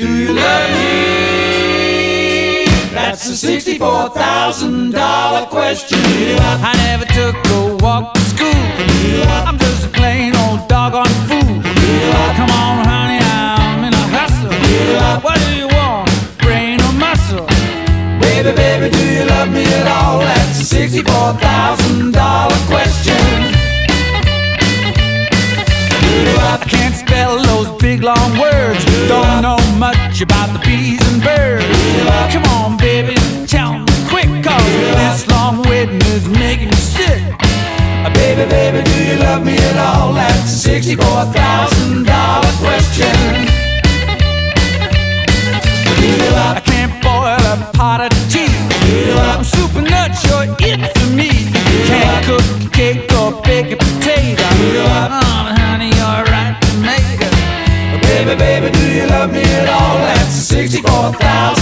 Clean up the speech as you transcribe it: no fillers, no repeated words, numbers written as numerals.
Do you love me? That's a $64,000 question. I never took a walk to school. I'm just a plain old doggone fool. Come on, honey, I'm in a hustle. What do you want, brain or muscle? Baby, baby, do you love me at all? That's a $64,000 question. I can't spell those big long words. Don't know much about the bees and birds. Come on, baby, tell me quick, cause this long waiting is making me sick. Baby, baby, do you love me at all? That's a $64,000 question. I can't boil a pot of tea. I'm super nuts, you're it for me. Can't cook a cake or bake a potato. Honey, you're right to make it. Baby, baby, do you love me at all? That's a $64,000